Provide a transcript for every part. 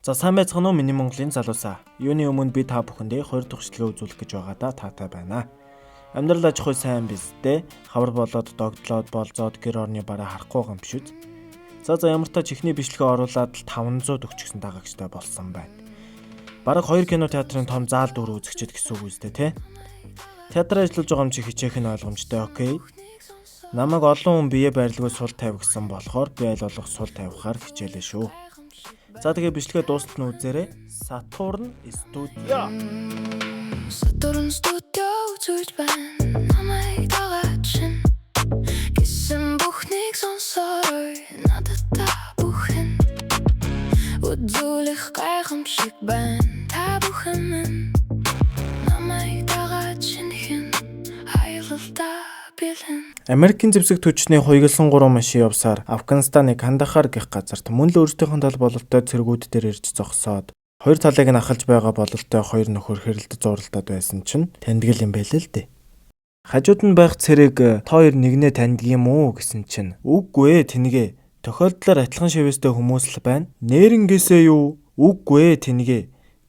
За сайн байцгаана уу миний Монголын залуусаа. Юуны өмнө би та бүхэндээ 2 дахь хөшлөгөө үзүүлэх гэж байгаадаа таатай байна. Амьдрал аж ахуй сайн биз дээ. Хавар болоод догтлоод болзоод гэр орны бараа харахгүй юм биш үү? За ямар ч тач ихний бичлэгээ оруулаад л 500 өгчихсөн дагагчтай болсон байна. Бараг 2 кино театрын том заал дүр үзэгчд гэсэн үг үстэй те. Театрын ажиллаж байгаа юм чи хичээх нь ойлгомжтой окей. Намайг олон хүн бие барилгүй сул тавь гэсэн болохоор би аль болох сул тавихаар хичээлээ шүү. За тэгээ бичлэгээ дуустал нь үзээрэй. Сатурн студио. Сатурн студио үзүүлж байна. Намайг дагачин. Гэсэн бүхнийг сонсорой. Надад та бүхэн. Үзүүлэх гайхамшиг байна. Та бүхэн минь. Намайг дагачин хэн. Айлалдаа бэлэн. Америкийн зэвсэг төчний хуйгалсан 3 машин явсаар Афганистаны Кандахар гэх газарт мөн л өөрсдийнх нь тал бололтой цэргүүд дээр ирж зогсоод хоёр талыг нь ахалж байгаа бололтой хоёр нөхөр хэрэлдэж зуралдаад байсан чинь таньдгэл юм байлээ л дээ. Хажууд нь байх цэрэг "Та хоёр нэгнээ таньдаг юм уу?" гэсэн чинь "Үгүй ээ тэнгээ. Тохиолдлоор адилхан шивэстэй хүмүүс л байна. Нээрнгээсээ юу? Үгүй ээ тэнгээ.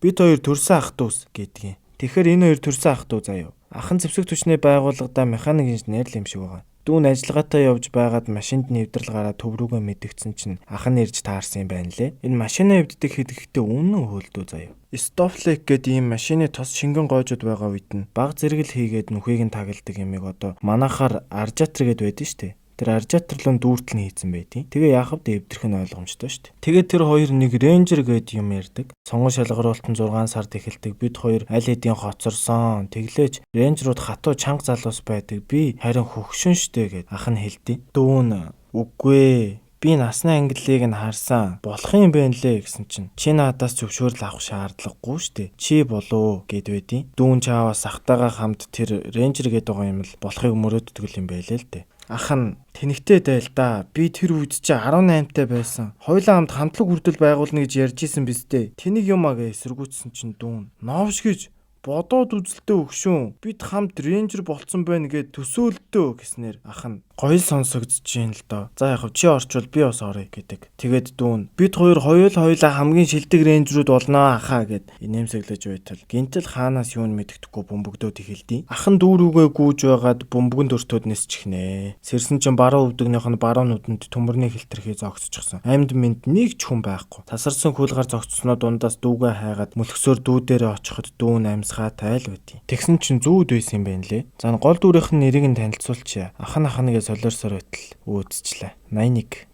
Бид хоёр төрсөн ах дүүс" гэдгийг. Тэгэхээр энэ хоёр төрсөн ах дүү заяа. Ахын зэвсэг төчний байгууллагада механик инженер л юм шиг байгаа. Дүүн ажиллагаатай явж байгаад машинд нэвтрэл гараад төв рүүгээ мэдгдсэн чинь ах нь ирж таарсан юм байна лээ. Энэ машинаа эвддэг хэдэгтээ үнэн хөөлдөө заяа. Стофлек гэдэг ийм машины тос шингэн гоожод байгаа үед нь баг зэрэгэл хийгээд нүхийг нь тагладаг юмыг одоо манахаар аржатр гэд байдэн штэ. Тэр аржатрлын дүүртэл нь хийцэн байдیں۔ Тэгээ яахав да эвдэрх нь ойлгомжтой шүү дээ. Тэгээ тэр хоёр нэг рейнжер гээд юм ярьдаг. Сонгон шалгаруулалт нь 6 сард эхэлдэг. Бид хоёр аль хэдийн хоцорсон. Тэглээч рейнжерууд хатуу чанга залуус байдаг. Би харин хөгшин штэ гэд ах нь хэлдэг. Дүүн "Үгүй ээ. Би насны ангиллыг нь харсан. Болох юм байна лээ" гэсэн чинь "Чи надаас зөвшөөрөл авах шаардлагагүй штэ. Чи болоо" гэд байдیں۔ Дүүн чааваас ахтайгаа хамт тэр рейнжер гээд байгаа юм л болохыг мөрөөддөг юм байлээ л дээ. Ах нь "Тэнэгтэй дайл да. Би тэр үед чи 18-тай байсан. Хоёулаа хамтлаг хүртэл байгуулна гэж ярьж исэн биз дээ. Тэнийг юм аа гэж эсэргүүцсэн чинь дүүн "Новш гэж бодоод үзэлтэй өгшүүн. Бид хамт рейнжер болцсон байна гэд төсөөлдөө" гэснээр ах нь "Гоё сонсогдож байна л доо. За яг чи орчвол би бас оръё" гэдэг. Тэгээд дүүн "Бид хоёулаа хамгийн шилдэг рейнжерүүд болноо ахаа" гэд инээмсэглэж байтал гинтэл хаанаас юу мэддэхгүй бөмбөгдөөд эхэлдэг. Ах нь дүүрүүгээ гүүж байгаад бөмбөгөнд өртөөд нисчихнэ. Сэрсэн чинь баруун өвдөгнийх нь баруун нүдэнд төмөрний хэлтэрхий зогсчихсон. Амьд мэд нэг ч хүн байхгүй. Тасарсан хөлгаар зогссноо дундаас дүүгээ хайгаад мөлхсөөр дүү дээрээ очиход дүүн амьсгаатай л байдیں۔ Тэгсэн чинь зүүд байсан юм байна лээ. За гол дүүрийнх нь нэрийг нь танилцуулчихъя. Ах нэгээ солиорсоор байтал үүдсчлээ. 81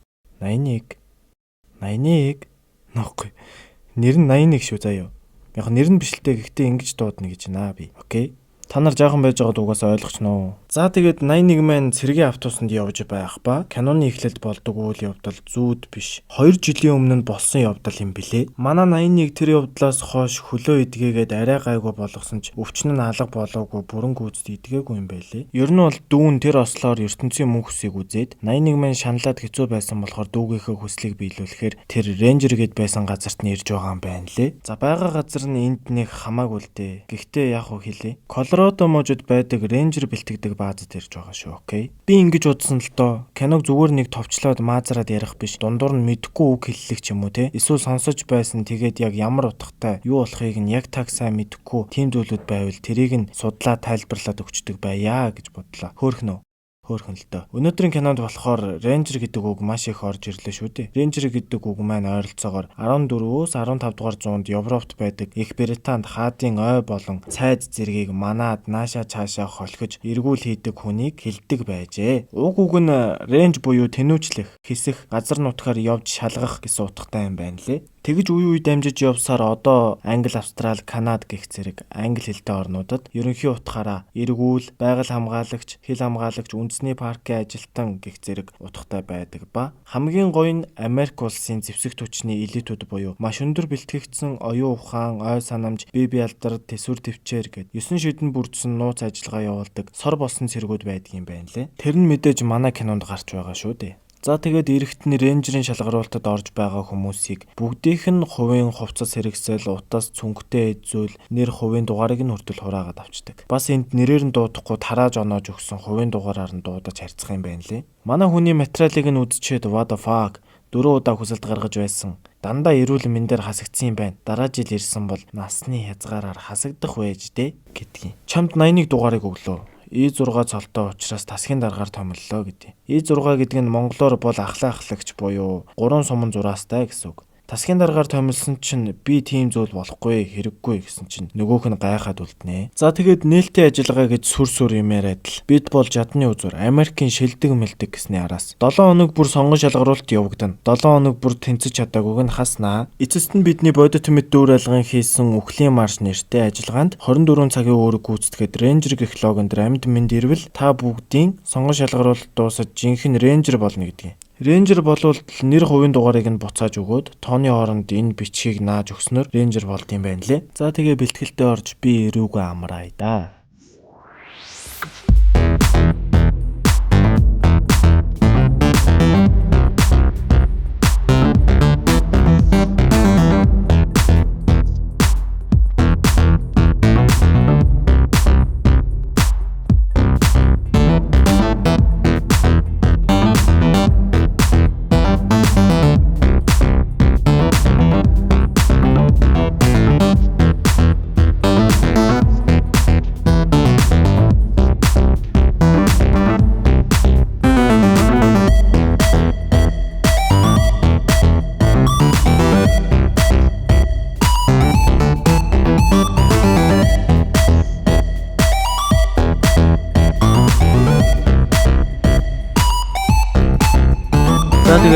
нохгүй. Нэр нь 81 шүү заяа. Яг нэр нь биш л дээ, гэхдээ ингэж дуудана гэж байна би. Окей. Та нар жаахан байж байгаад угаасаа ойлгоч нөө. За тэгээд 81 маань цэргийн автобусанд явж байх ба киноны эхлэлд болдог үйл явдал зүүд биш. 2 жилийн өмнө нь болсон явдал юм билээ. Манай 81 тэр явдлаас хойш хөлөө идгээгээд арай гайгүй болгосон ч өвчин нь алга болоогүй бүрэн гүйцэд идгээгүй юм байлээ. Ер нь бол дүүн тэр ослоор ертөнцийн мөнх хүсийг үзээд 81 маань шаналаад хэцүү байсан болохоор дүүгийнхээ хүслийг биелүүлэхээр тэр рейнжер гээд байсан газарт нь ирж байгаа юм байна лээ. За байгаа газар нь энд нэг хамаагүй л дээ. Гэхдээ яг уу хэлээ. Колорадо мужид байдаг рейнжер бэлтгэдэг баазад ирж байгаа шүү, окей. Би ингэж удсан л доо. Киног зүгээр нэг товчлоод маазраад ярих биш. Дундуур нь мэдэхгүй үг хэллэг ч юм уу те. Эсвэл сонсож байсан тэгээд яг ямар утгатай юу болохыг нь яг таг сайн мэдэхгүй тийм зүйлүүд байвал тэрийг нь судлаа тайлбарлаад өгчдөг байя гэж бодлоо. Хөөрхөн л доо. Өнөөдрийн кинонд болохоор рейнжер гэдэг үг маш их орж ирлээ шүү дээ. Рейнжер гэдэг үг маань ойролцоогоор 14-өөс 15 дугаар зуунд Европт байдаг Их Британд хаадын ой болон цайд зэргийг манаад наашаа цаашаа холхиж эргүүл хийдэг хүнийг хэлдэг байжээ. Уг үг нь рейнж буюу тэнүүчлэх, хэсэх, газар нутгаар явж шалгах гэсэн утгатай юм байна лээ. Тэгж үе дамжиж явсаар одоо Англи, Австрали, Канада гэх зэрэг англи хэлтэй орнуудад ерөнхий утгаараа эргүүл, байгаль хамгаалагч, хил хамгаалагч, үндэсний паркийн ажилтан гэх зэрэг утгатай байдаг ба хамгийн гоё нь Америк улсын зэвсэг төчний элитүүд буюу маш өндөр бэлтгэгдсэн оюун ухаан, ой санамж, бие биялдар, тэсвэр төвчээр гэд 9 шидэн бүрдсэн нууц ажиллагаа явуулдаг сор болсон цэргүүд байдаг юм байна лээ. Тэр нь мэдээж манай кинонд гарч байгаа шүү дээ. За тэгээд эрэгт нь рейнжерийн шалгаруулалтад орж байгаа хүмүүсийг бүгдийнх нь хувийн хувцас хэрэгсэл, утас, цүнхтэй эзүүл, нэр хувийн дугаарыг нь хүртэл хураагаад авчдаг. Бас энд нэрээр нь дуудахгүй тарааж оноож өгсөн хувийн дугаараар нь дуудаж харьцах юм байна лээ. Манай хүний материалыг нь үзчихэд what the fuck 4 удаа хүсэлт гаргаж байсан. Дандаа эрүүл мэндээр хасагдсан юм байна. Дараа жил ирсэн бол насны хязгаараар хасагдах байж дээ гэдгийг. Чамд 81 дугаарыг өглөө. E6 цолтой учраас тасгийн дараагаар томиллоо гэдэг. E6 гэдэг нь монголоор бол ахлагч буюу 3 суман зураастай гэсэн үг. Тасгийн дараагаар томилсон чинь би тийм зүйл болохгүй хэрэггүй гэсэн чинь нөгөөх нь гайхаад үлднэ. За тэгээд нээлттэй ажиллагаа гэж сүр юмээр адил бид бол жадны үзүр Америкийн шилдэг мэлдэг гэсний араас 7 хоног бүр сонгон шалгаруулалт явагдана. 7 хоног бүр тэнцэж чадаагүйг нь хаснаа. Эцэст нь бидний бодит мэд дүүр алган хийсэн үхлийн марш нэртэй ажиллагаанд 24 цагийн үүрэг гүйцэтгээд рейнжер гэх логонд амьд мэнд ирвэл та бүгдийн сонгон шалгаруулалт дуусаж жинхэнэ рейнжер болно гэдгийг. Рейнжер болвол нэр хувийн дугаарыг нь буцааж өгөөд тооны хооронд энэ бичгийг нааж өгснөөр рейнжер болд юм байна лээ. За тэгээ бэлтгэлдээ орж би эрүүгээ амраая да.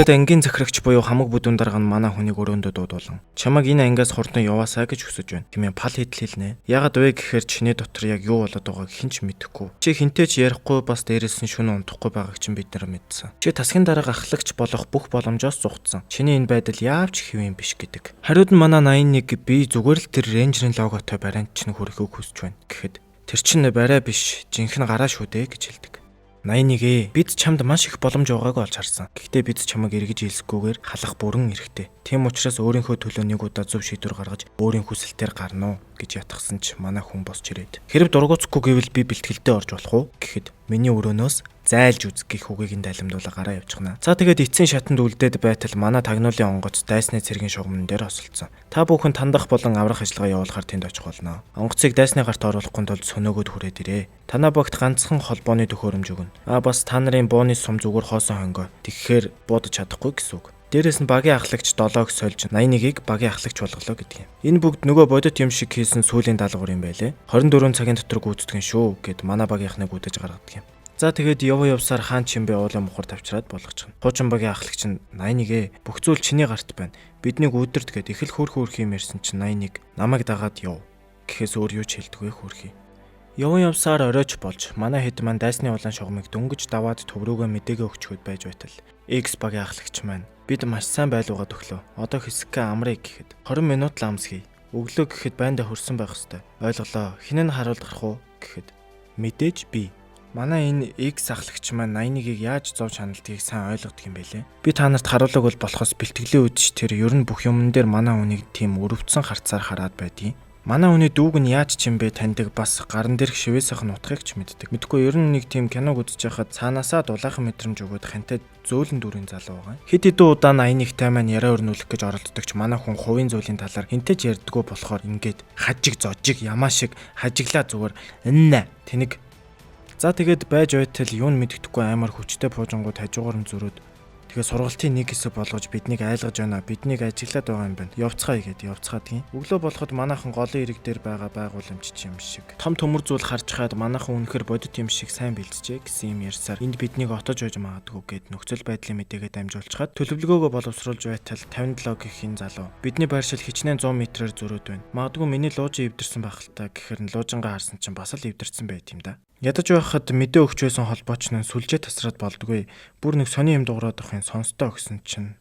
Тэгээд ангийн захирагч буюу хамаг бүдүүн дарга нь манай хүнийг өрөөндөө дуудуулан чамайг энэ ангиас хурдан яваасаа гэж хүсэж байна. Хэмээн пал хэлнэ. Ягаад вэ гэхээр чиний дотор яг юу болоод байгааг хэн ч мэдэхгүй. Чи хинтэй ч ярихгүй бас дээрээс нь шүн унтахгүй байгааг чинь бид нар мэдсэн. Чи тасгийн дарга ахлагч болох бүх боломжоос зугтсан. Чиний энэ байдал яавч хэвэн биш гэдэг. Хариуд нь манай 81 би зүгээр л тэр рейнжерийн логотой барианд чинь хүрэхийг хүсэж байна гэхэд тэр чинь барай биш жинхэнэ гараа шүү дээ гэж хэлдэг. 81 бид чамд маш их боломж байгааг олж харсан. Гэхдээ бид чамайг эргэж хэлсгүйгээр халах бүрэн эрхтэй. Тийм учраас өөрийнхөө төлөө нэг удаа зөв шийдвэр гаргаж өөрийн хүсэлтээр гарна уу гэж ятгсан ч манай хүн босч ирээд. Хэрэг дургуцахгүй гэвэл би бэлтгэлдээ орж болох уу гэхэд миний өрөөнөөс зайлж үзэх гэх үгийг нь дайлимдуулаа гараа явчихна. За тэгээд эцсийн шатанд үлдээд байтал манай тагнуулын онгоц дайсны цэргийн шугамн дээр осолцсон. Та бүхэн тандах болон аврах ажиллагаа явуулахаар тэнд очих болно. Онгоцыг дайсны гарт оруулахгүй тулд сөнөөгөөд хүрээд ирээ. Танаа багт ганцхан холбооны төхөөрөмж өгнө. Бас та нарын бооны сум зүгээр хоосон хонгой. Тэгэхээр буудаж чадахгүй гэсэн үг. Дээрээс нь багийн ахлагч 7-ог сольж 81-ийг багийн ахлагч болголоо гэдэг юм. Энэ бүгд нөгөө бодит юм шиг хийсэн сүүлийн даалгавар юм байлээ. 24 цагийн дотор гүйцэтгэн шүү гэд манай багийнхныг үдэж гаргадаг юм. За тэгээд явсаар хаан чимбэ уулын мухар тавчраад болгочихно. Хуучин багийн ахлагч нь 81 бүх зүйл чиний гарт байна. Биднийг өдөрт гэд их л хөөрхөн юм ярьсан чинь 81 намайг дагаад яв. Гэхээс өөр юу ч хэлдэггүй хөөрхий. Явсаар оройч болж манай хэд маань дайсны улаан шугамыг дөнгөж даваад төв рүүгээ мэдээгээ өгчхөд байж байтал X багийн ахлагч маань бид маш сайн байлуугаад өглөө. Одоо хэсэгкэ амрыг гэхэд 20 минут л амсхий. Өглөө гэхэд байндаа хөрсөн байх хэвээр. Ойлголоо. Хинэн харуулт гарах уу гэхэд мэдээж би. Манай энэ X ахлагч маань 81-ийг яаж зов шаналдгийг сайн ойлгодог юм байлээ. Би та нарт харуулаг бол болохоос бэлтгэлийн үдшиж тэр ер нь бүх юмн дээр манай хүнийг тийм өрөвдсөн харцаар хараад байдгийг. Манай хүний дүүг нь яаж чимбэ таньдаг бас гаран дээрх шивээсийнх нь утгыг ч мэддэг. Мэдхгүй ер нь нэг тийм киног үзэж байхад цаанаасаа дулаахан мэдрэмж өгөөд хантай зөөлөн дүрийн залуу байгаа. Хэд хэдэн удаа 81-тай маань яриа өрнүүлэх гэж оролддог ч манай хүн хувийн зүйлийн талаар хинтэй ч ярьдаггүй болохоор ингээд хажиг зожиг ямаа шиг хажиглаа зүгээр энэ тэнэг. За тэгээд байж байтал юу нь мэддэхгүй амар хүчтэй пуужингууд хажуугаар нь зөрөөд тэгээ сургалтын нэг хэсэг болгож биднийг айлгаж байна. Биднийг ажиглаад байгаа юм байна. Явцгаая гэд явцгаадгийн. Өглөө болоход манайхан голын ирэг дээр байгаа байгууламжч юм шиг. Том төмөр зүйл харж хаад манайхан үнэхээр бодит юм шиг сайн бэлджээ гэсэн юм ярьсаар энд биднийг отож ойж магадгүй гэд нөхцөл байдлын мэдээгээ дамжуулчихад төлөвлөгөөгөө боловсруулж байтал 57 гэх хин залуу. Бидний байршил хичнээн 100 м-ээр зөрөөд байна. Магадгүй миний луужин эвдэрсэн байх л та гэхээр нь луужингаа харсан чинь бас л эвдэрсэн байт юм да. Ядаж байхад мэдээ өгч байсан холбооч нь сүлжээ тасраад болдгүй. Бүр нэг сони юм дуурайх юм сонсдоо өгсөн чинь.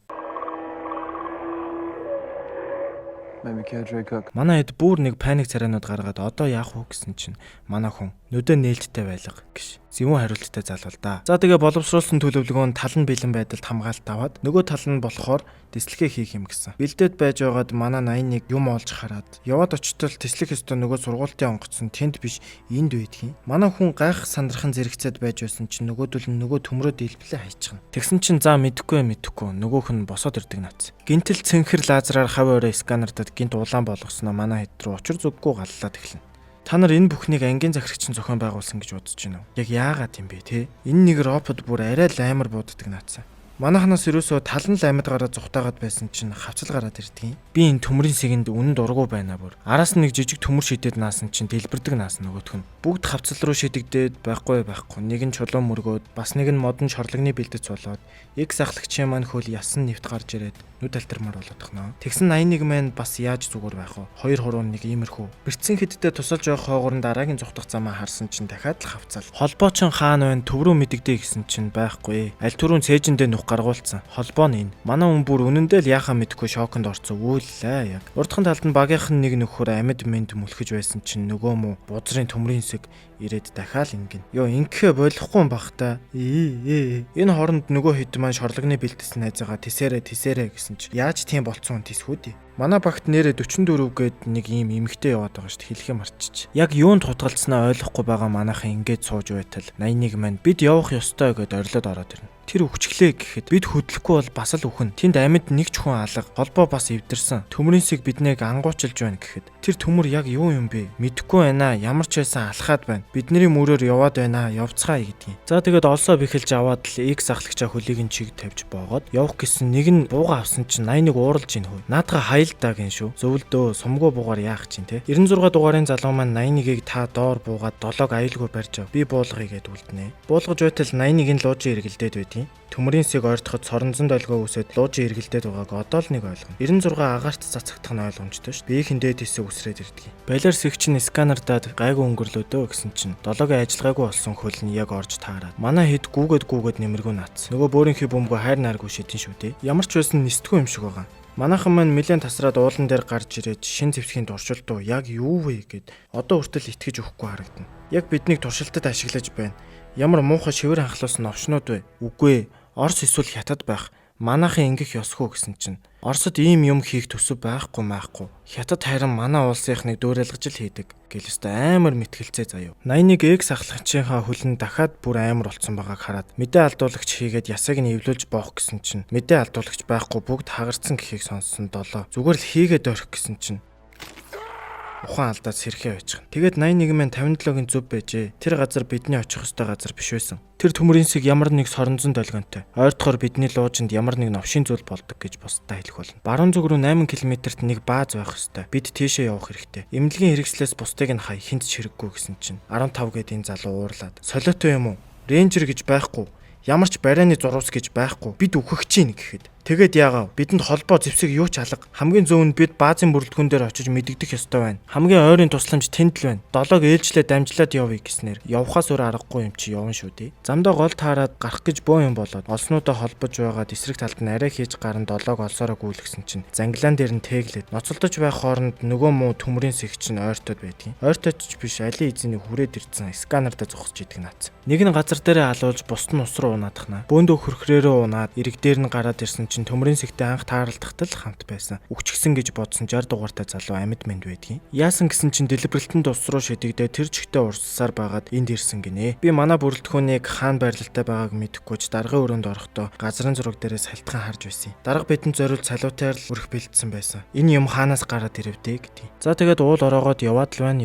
Манай хэд бүр нэг паник царайнууд гаргаад одоо яах вэ гэсэн чинь манай хүн Нүдэ нээлттэй байлга гэж. Зэвүүн хариулттай залвал да. За тэгээ боловсруулсан төлөвлөгөө нь тал нь бэлэн байдалд хамгаалт аваад нөгөө тал нь болохоор тэслэгээ хийх юм гэсэн. Бэлдээд байж байгаад манай 81 юм олж хараад яваад очтол тэслэх ёстой нөгөө сургуулийн онгоцсон тэнд биш энд байдгийн. Манай хүн гайх сандрахын зэрэгцээд байж байсан чинь нөгөөдөл нь нөгөө төмрөө дэлбэлээ хайчихна. Тэгсэн чинь за мэдэхгүй нөгөөх нь босоод ирдэг нац. Гинтэл цэнхэр лазераар хав орой сканердад гинт улаан болгосноо манай хэд рүү учир зүггүй галлаад эхэлнэ. Та нар энэ бүхнийг ангийн захирагчин зохион байгуулсан гэж бодож байна уу? Яг яагаад юм бэ те? Энэ нэг робот бүр арай л амар бууддаг наацаа. Манайхнаас ерөөсөө тал нь л амьд гараа зүхтаагаад байсан чинь хавцал гараад ирдгийн. Би энэ төмрийн сэгэнд үнэн дургу байна бүр. Араас нь нэг жижиг төмөр шидэд наасан чинь дэлбэрдэг наасан нөгөөх нь. Бүгд хавцал руу шидэгдээд байхгүй. Нэг нь чулуун мөргөөд, бас нэг нь модон шорлогны бэлдэц болоод, X ахлагчийн маань хөл ясан нэвт гарч ирээд нүд алтармаар болоод тахнаа. Тэгсэн 81 маань бас яаж зүгээр байх вэ? 2 хуруун нэг иймэрхүү. Бэрцэн хэддээ тусалж явах хоогоор нь дараагийн зүхтах замаа харсан чинь дахиад л хавцал. Холбоо чин хаана байна? Төв рүү мэдэгдээ гэсэн чинь байхгүй. Аль түрүүн цээжиндээ нүх гаргуулсан. Холбоо нь энэ. Манай хүн бүр үнэндээ л яхаа мэдхгүй шоконд орцсон. Үүлээ яг. Урдхан талд нь багийнхан нэг нөхөр амьд мэд мүлхэж байсан чинь нөгөө мө бузрын төмрийн хэсэг ирээд дахиад ингэн. Йоо ингэхэ болохгүй юм бах та. Энэ хооронд нөгөө хэд маань шорлогны бэлтгэсэн найзаагаа тисээрэ гэсэн чи яаж тийм болцсон тисхүүдий. Манай багт нэрэ 44 гээд нэг ийм эмэгтэй яваад байгаа шүү дээ. Хэлхээ марччих. Яг юунд хутгалцснаа ойлгохгүй байгаа манайхан ингээд сууж байтал 81 маань бид явах ёстой гэд орилоод ороод ирнэ. Тэр үхчихлээ гэхэд бид хөдлөхгүй бол бас л үхэн. Тэнд амьд нэг ч хүн алга, холбоо бас эвдэрсэн. Төмрийнсийг биднийг ангуучилж байна гэхэд тэр төмөр яг юу юм бэ? Мэдэхгүй байна. Ямар ч байсан алхаад байна. Бидний мөрөөр яваад байна. Явцгаая гэдгийг. За тэгээд олсоо бихэлж аваад л X ахлагчаа хөлийг нь чиг тавьж боогоод явах гэсэн нэг нь бууга авсан чинь 81 ууралж ийн хөө. Наадга хайлтаа гин шүү. Зөвлөдөө сумгуу буугаар яах чинь те. 96 дугаарын залуу маань 81-ийг та доор буугаад 7-ог аюулгүй барьж ав. Би буулгая гэд үлднэ. Буулгаж байтал 81-ийн луужийн эргэлдээд байдیں۔ Төмрийнсийг ойртоход соронзон долгио үсээд луужийн эргэлдээд байгааг одоо л нэг ойлгоно. 96 агаарт цацагдах нь ойлгомжтой шүү. Биеийн дээд хэсэг үсрээд ирдэг. Балер сэгч нь сканердаад гайгүй өнгөрлөөдөө гэсэн чинь 7-гийн ажиллагаагүй болсон хөл нь яг орж таараад. Манай хэд гүүгээд нэмэргүй наац. Нөгөө бөөрийнхий бөмбөгөө хайр нааргүй шидэн шүү дээ. Ямар ч байсан нисдэггүй юм шиг байгаа. Манайхан маань нэлээд тасраад уулан дээр гарч ирээд шин зэвсгийн туршилтуу яг юу вэ гэд одоо хүртэл итгэж өгөхгүй харагдана. Яг биднийг туршилтад ашиглаж байна. Ямар муухай шивэр ханхлуулсан новшнууд вэ? Үгүй ээ. Орос эсвэл хятад байх. Манайхан ингэх ёсгүй гэсэн чинь. Оросд ийм юм хийх төсөв байхгүй. Хятад харин манай улсынхныг дөөрэлгэж л хийдэг. Гэл өстө амар мэтгэлцээ заяа. 81 X ахлагчийнхаа хөлн дахиад бүр амар болцсон байгааг хараад мэдээ алдуулагч хийгээд ясаг нь эвлүүлж боох гэсэн чинь мэдээ алдуулагч байхгүй бүгд хагарцсан гэхийг сонссон 7. Зүгээр л хийгээд орох гэсэн чинь ухаан алдаад сэрхээ байчихна. Тэгээд 81 маань 57-гийн зүв байжээ. Тэр газар бидний очих ёстой газар биш байсан. Тэр төмрийнсийг ямар нэг соронзон долгионтой. Ойртохоор бидний луужинд ямар нэг новшийн зүйл болдог гэж бусдаа хэлэх болно. Баруун зүг рүү 8 км-т нэг бааз байх ёстой. Бид тийшээ явах хэрэгтэй. Эмнэлгийн хэрэгслээс бусдыг нь хай хинт ч хэрэггүй гэсэн чинь 15 гээд энэ залуу уурлаад. Солиотой юм уу? Рейнжер гэж байхгүй. Ямар ч барианы зурвас гэж байхгүй. Бид үхэх чинь гэхэд. Тэгээд яагаав? Бидэнд холбоо зэвсэг юу ч алга. Хамгийн зөв нь бид баазын бүрэлдэхүүн дээр очиж мэдэгдэх ёстой байна. Хамгийн ойрын тусламж тэнд л байна. 7-ог ээлжлээ дамжлаад явъя гэснээр явхаас өөр аргагүй юм чи явна шүү дээ. Замдаа гол таарад гарах гэж боо юм болоод олснуудаа холбож байгаад эсрэг талд нь арай хийж гарan 7-ог олсороо гүйлгсэн чинь занглаан дээр нь тээглээд ноцолдож байх хооронд нөгөө муу төмрийн сэгч нь ойртоод байдгийн. Ойртооч биш алин эзэний хүрээд ирсэн сканердаа зогсож идэг наац. Нэг нь газар дээрээ алуулж бусд нь ус руу унаадахна. Бөөндөө хөрхрээрөө унаад эрэг дээр нь гараад ирсэн чинь төмрийн сэгтэй анх тааралдахтал хамт байсан. Үгчгсэн гэж бодсон 60 дугаартай залуу амьд мэнд байдгийн. Яасан гэсэн чинь дэлбэрэлтэнд ус руу шидэгдээ тэр чигтээ урссаар байгаад энд ирсэн гинэ. Би манай бүрэлдэхүүнийг хаана байрлалтай байгааг мэдэхгүй ч даргын өрөөнд орохдоо газрын зураг дээрээс халтхан харж байсан. Дарга бидэнд зориулж салуутаар л өрх бэлдсэн байсан. Энэ юм хаанаас гараад ирэвдээ гэдэг. За тэгээд уул ороогоод яваад л байна.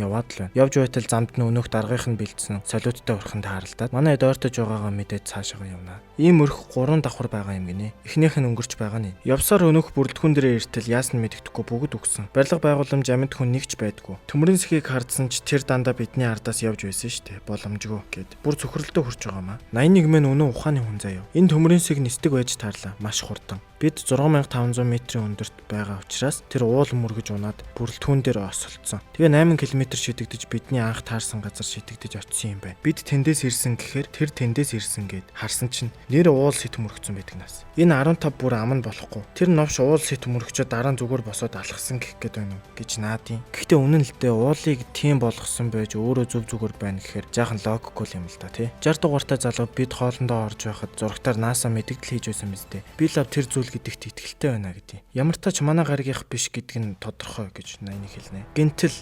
Явж байтал замд нь өнөөх даргынх нь бэлдсэн салууттай өрхөнд тааралдаад манай эд ойртож байгаагаа мэдээд цаашаа явна. Ийм өрх 3 давхар байгаа юм гинэ. Эхнийх нь өнгөрч байгаа нь. Явсаар өнөөх бүрэлдэхүүн дээр иртэл яасан мэддэхгүй бүгд өгсөн. Барилга байгууламж амьд хүн нэгч байдгүй. Төмрийн сэхийг хардсан ч тэр дандаа бидний ардаас явж байсан шүү дээ. Боломжгүй гэд. Бүр цөхрөлтөө хурж байгаа маа. 81 мэн өнөө ухааны хүн заяа. Энэ төмрийн сэг нисдэг байж таарлаа. Маш хурдан. Бид 6500 метрийн өндөрт байгаа учраас тэр уул мөргөж унаад бүрэлдэхүүн дээр осолцсон. Тэгээ 8 км шидэгдэж бидний анх таарсан газар шидэгдэж очисон юм байна. Бид тэндээс ирсэн гэхээр тэр тэндээс ирсэн гэд харсан чинь нэр уул сэт мөргөцсөн байдаг нас. Энэ 15 бүр ам нь болохгүй. Тэр новш уул сэт мөргөчөө дараа нь зүгээр босоод алхсан гэх гээд байна уу гэж наадын. Гэхдээ үнэн л дээ уулыг тийм болгосон байж өөрөө зөв зүгээр байна гэхээр жаахан логикгүй юм л да тий. 60 дугаартай залуу бид хоолндоо орж байхад зурагтаар нааса мэдэгдэл хийж байсан мэт. Би лав тэр зүйл гэдэгт итгэлтэй байна гэдэг. Ямар ч тач манай гаригийнх биш гэдг нь тодорхой гэж Найны хэлнэ. Гинтэл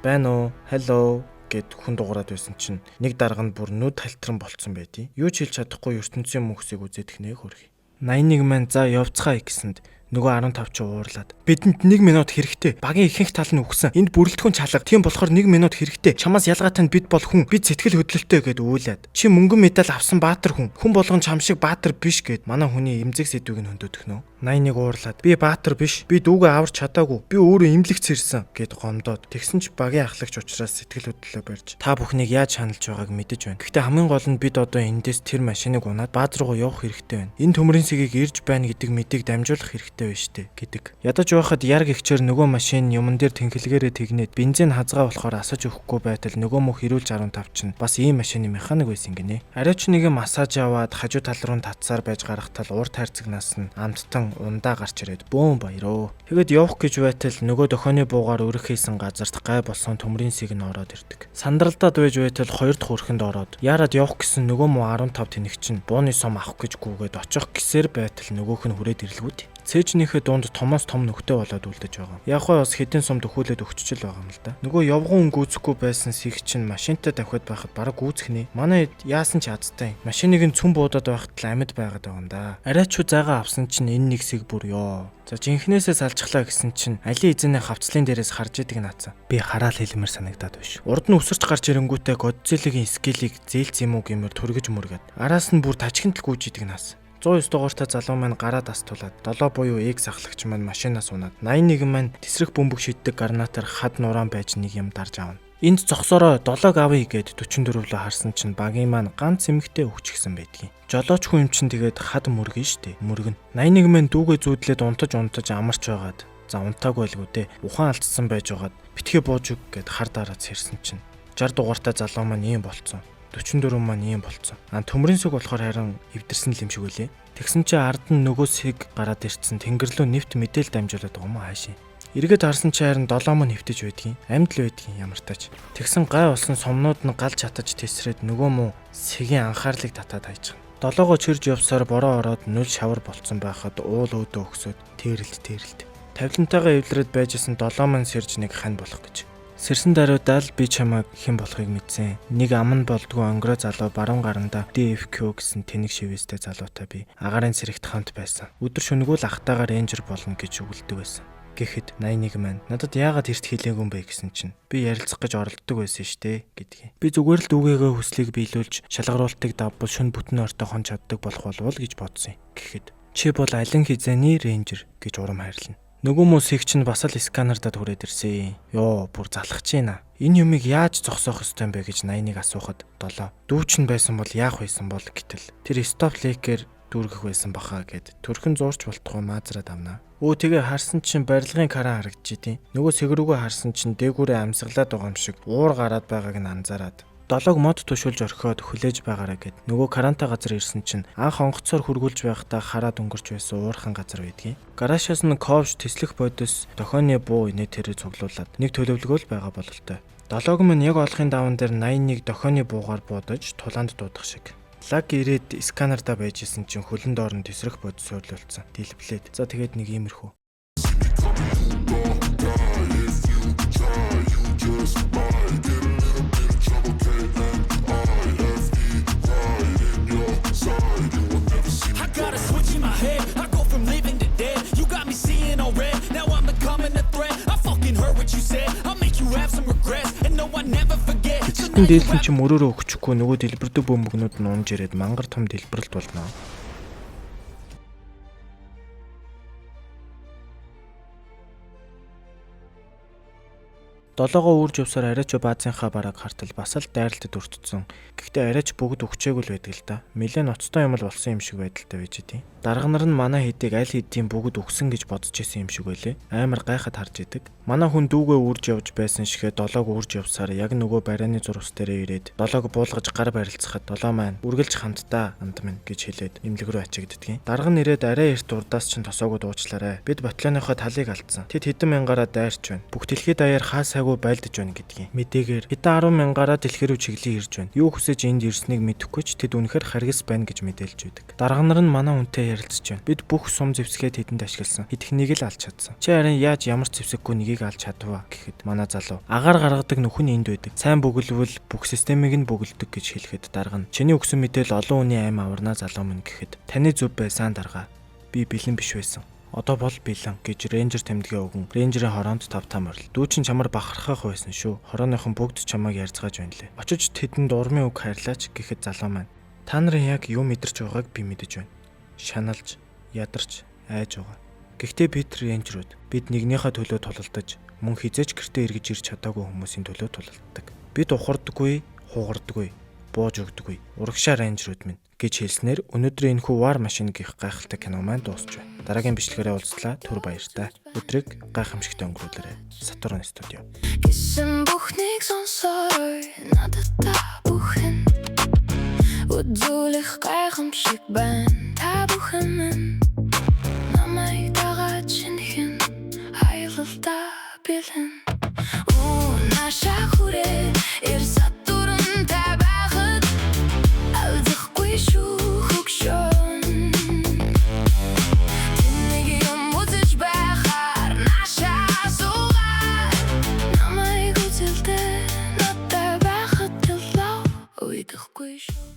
байна уу? Hello гэд хүн дуурайд байсан чинь нэг дарга нь бүр нүд халтран болцсон байдیں۔ Юу ч хэлж чадахгүй ертөнцийн мөнхсийг үзээд ихнээ хөргий. 81 маань за явцгаая гэсэнд нөгөө 15 ч уурлаад бидэнд 1 минут хэрэгтэй. Багийн ихэнх тал нь үхсэн. Энд бүрэлдэхүүн чалга. Тийм болохоор 1 минут хэрэгтэй. Чамаас ялгаатай нь бид бол хүн. Бид сэтгэл хөдлөлттэй гэд үйлээд. Чи мөнгөн медаль авсан баатар хүн. Хүн болгон чам шиг баатар биш гэд манай хүний эмзэг сэдвийг нь хөндөөдөх нөө. 81 уурлаад би баатар биш. Би дүүгээ аварч чадаагүй. Би өөрөө имлэгц ирсэн гэд гомдоод. Тэгсэн ч багийн ахлагч учраас сэтгэл хөдлөлөө барьж та бүхнийг яаж ханалж байгааг мэдэж байна. Гэхдээ хамгийн гол нь бид одоо эндээс тэр машиныг унаад бааз руугаа явах хэрэгтэй байна. Энэ төмрийн сэгийг ирж байна гэдэг мэдийг дамжуулах хэрэгтэй байна штэ гэдэг. Ядаж байхад ярг ихчээр нөгөө машин юмн дээр тэнхэлгээрээ тэгнээд бензин хазгаа болохоор асаж өгөхгүй байтал нөгөө мөх ирүүлж 15 чинь бас ийм машины механик байсан гинэ. Ариуч нэг массаж аваад хажуу тал руу татсаар байж гарахтал урт хайрцагнаас нь амттан ундаа гарч ирээд бөөм баяроо. Тэгэд явах гэж байтал нөгөө дохооны буугаар өрөх хийсэн газарт гай болсон төмрийн сэг нь ороод ирдэг. Сандралдаад байж байтал 2 дахь өрхөнд ороод яарад явах гэсэн нөгөө муу 15 тэнэг чинь бууны сум авах гэж гүгээд очих гэсээр байтал нөгөөх нь хүрээд ирлгүүд. Цээжнийхээ дунд томоос том нүхтэй болоод үлдэж байгаа. Яг гоо бас хэдэн сум төхүүлээд өгчөж л байгаа юм л да. Нөгөө явган гүйцэхгүй байсан сэг чинь машинтай давхиад байхад бараг гүйцэхнэ. Манай яасан ч язтай. Машиныг нь цүн буудаад байхад л амьд байгаад байгаа юм да. Арайчуу зайгаа авсан чинь энэ нэг сэг бүр ёо. За жинхнээсээ салжглаа гэсэн чинь али эзэнэ хавцлын дээрээс харж идэг наацсан. Би хараал хэлмээр санагдаад биш. Урд нь өсөрч гарч ирэнгүүтээ Годзиллагийн скиллийг зээлц юм уу гэмээр түргэж мөргөд. Араас нь бүр тажигнтал гүйж идэг нас. 109 дугаартай залуу маань гараад астуулаад 7 буюу X ахлагч маань машинаас унаад 81 маань тесрэх бөмбөг шиддэг гарнатаар хад нураан байж нэг юм дарж аавна. Энд зогсороо 7-г авъя гэд 44 лөө харсан чинь багийн маань ганц эмэгтэй өгчихсэн байдгийн. Жолооч хүн юм чинь тэгээд хад мөргөн штэ. Мөргөн. 81 маань дүүгээ зүүдлээд унтаж амарч байгаад. За унтаагүй байлгүй дээ. Ухаан алдсан байж байгаад битгий бууж өг гэд хар дараад сэрсэн чинь 60 дугаартай залуу маань ийм болцсон. 44 маань ийм болцсон. Төмрийн сүг болохоор харин эвдэрсэн юм шиг үлээ. Тэгсэн чи ард нь нөгөө сэг гараад ирсэн тэнгэр рүү нэвт мэдээл дамжуулаад байгаа юм хаашийн. Эргээд харсан чи харин 7 маань нэвтэж байдгийн. Амьд л байдгийн ямар тач. Тэгсэн гай болсон сомнууд нь галж хатаж тесрээд нөгөө муу сэгийн анхаарлыг татаад хайчих. 7-гоо чирж явсаар бороо ороод 0 шавар болцсон байхад уул өөдөө өгсөд тэрэлт. Тавилантайгаа эвлэрээд байжсэн 7 маань сэрж нэг хань болох гэж. Сэрсэн даруйдаа л би чамайг хэн болохыг мэдсэн. Нэг ам нь болдгоо онгороо залуу баруун гаранда DFQ гэсэн тэнэг шивэстэй залуутай би агарын сэрэгт хамт байсан. Өдөр шөнөгүй л ахтайгаар рейнжер болно гэж өгүүлдэг байсан. Гэхэд 81 маань надад яагаад эрт хэлээгүй юм бэ гэсэн чинь би ярилцах гэж оролддог байсан штэ гэдгийг. Би зүгээр л дүүгээгээ хүслийг биелүүлж шалгаруултыг давбал шөнө бүтэн ойртой хон чаддаг болох болов гэж бодсон юм. Гэхэд чи бол алин хизээний рейнжер гэж урам хайрлана. Нөгөө муу сэг чинь бас л сканердад хүрээд ирсэн. Йоо, бүр залхаж байна. Энэ юмыг яаж зогсоох ёстой юм бэ гэж 81 асуухад 7. Дүүч нь байсан бол яах байсан бол гэтэл тэр стоп лекер дүүргэх байсан баха гэд төрхөн зуурч болтгоо маазраад авнаа. Тэгээ харсан чинь барилгын караа харагдчихийдیں۔ Нөгөө сэг рүүгээ харсан чинь дээгүүрээ амсгалаад байгаа юм шиг уур гараад байгааг нь анзаараад 7-г мод тушуулж орхиод хүлээж байгаараа гэд нөгөө каранта газар ирсэн чинь анх онгоцоор хургуулж байхдаа хараад өнгөрч байсан уурхан газар байдгийн. Гараашаас нь ковш теслэх бодис дохооны буу инээ тэрэ цуглуулад нэг төлөвлөгөө л байгаа бололтой. 7-г мань яг олохын даван дээр 81 дохооны буугаар буудаж тулаанд дуудах шиг. Лаг ирээд сканерда байжсэн чинь хөлн доор нь тесрэх бодис суурлуулсан. Дэлбэлээд. За тэгээд нэг иймэрхүү. Эцэстэн дээлхэн чи мөрөөрөө өгчихгүй нөгөө дэлбэрдэг бөмбөгнүүд нь унж ирээд мангар том дэлбэрэлт болно. Долоогоо үрж явсаар арайч баазынхаа бараг хартал бас л дайралтад өртцсөн. Гэхдээ арайч бүгд өгчээг л байдаг л да. Нэлээд ноцтой юм л болсон юм шиг байдалтай байж идэв. Дарга нар нь манай хэдийг аль хэдийн бүгд өгсөн гэж бодож исэн юм шиг байлээ. Амар гайхад харж идэг. Манай хүн дүүгээ үрж явж байсан шигээ долоог үрж явсаар яг нөгөө барианы зурус дээрээ ирээд долоог буулгаж гар барилцахад долоо маань үргэлж хамтдаа анд минь гэж хэлээд имлэг рүү ачигддгийн. Дарга нь ирээд арай эрт урдаас чинь тосоогоо дуучлаарай. Бид батальоныхоо талыг алдсан. Тэд хэдэн мянгаараа дайрч байна. Бүх дэлхийд даяар хаа сайгүй байлдаж байна гэдгийг. Мэдээгээр хэдэн 10 мянгаараа дэлхий рүү чиглэн ирж байна. Юу хүсэж энд ирснийг мэдэхгүй ч тэд үнэхээр харгас байна гэж мэдээлж байдаг. Дарга нар нь манай хүнтэй ярилцж байна. Бид бүх сум зэвсгээ тэдэнд ашигласан. Хэдхнийг л алж чадсан. Чи харин яаж ямар зэвсэггүй нэгийг алж чадваа гэхэд манай залуу агаар гаргадаг нөхөн энд байдаг. Сайн бөглөвөл бүх системийг нь бөглөдөг гэж хэлэхэд дарга нь чиний өгсөн мэдээл олон хүний аим аварнаа залуу минь гэхэд таны зөв байсан дарга. Би бэлэн биш байсан. Одоо бол бэлэн гэж рейнжер тэмдэгэ өгөн рейнжерийн хороонд тавтам орл. Дүү чин чамар бахархах байсан шүү. Хорооныхон бүгд чамайг ярьцгааж байна лээ. Очиж тэдэнд урмын үг хайрлаач гэхэд залуу маань та нарын яг юу мэдэрч байгааг би мэдэж байна. Шаналж, ядарч, айж байгаа. Гэхдээ бид рейнжерүүд бид нэгнийхээ төлөө тулалдаж мөн хизээч гэртээ эргэж ирж чадаагүй хүмүүсийн төлөө тулалддаг. Бид ухардаггүй, хугардаггүй, бууж өгдөггүй. Урагшаа рейнжерүүд минь гэж хэлснээр өнөөдөр энэ хүү вар машин гих гайхалтай кино маань дуусч байна. Дараагийн бичлэгээрээ уулзлаа. Түр баяртай. Өдрийг гайхамшигтай өнгөрүүлээрэй. Сатурн студио. Гэсэн бүхнийг сонсорой надад та бүхэн үзүүлэх гайхамшиг байна та бүхэн минь намайг дагаад шинхэн аялалдаа бэлэн наша хүрээ Сатурн та байхад алдахгүй шүү хөгшөн тэнэг юм үзэж байхаар наша суугаад намайг үзэлдэ надтай байхад төлөө уйдахгүй шүү